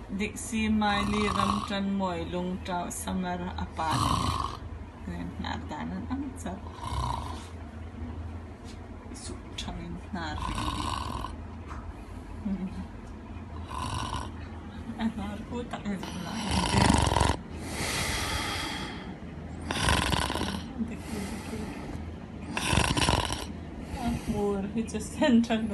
Diksi mai liram tran moi lung trao samar apan. Natanan ang sar. Isu changin narin. Anar ko takes na. More, it's a central.